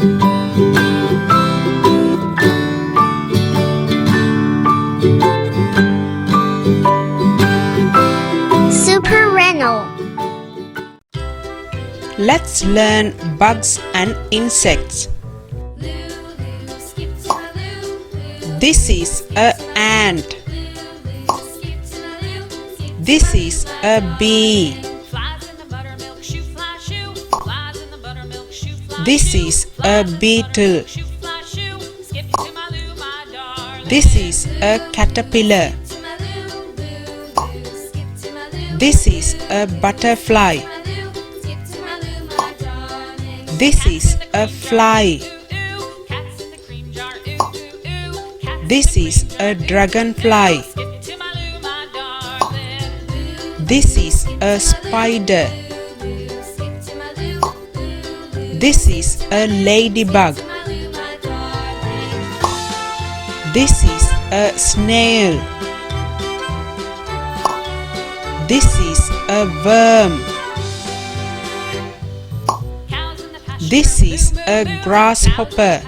Super Renell. Let's learn bugs and insects. This is a ant. This is a bee. This is a beetle. This is a caterpillar. This is a butterfly. This is a fly. This is a dragonfly. This is a spider. This is a ladybug. This is a snail. This is a worm. This is a grasshopper.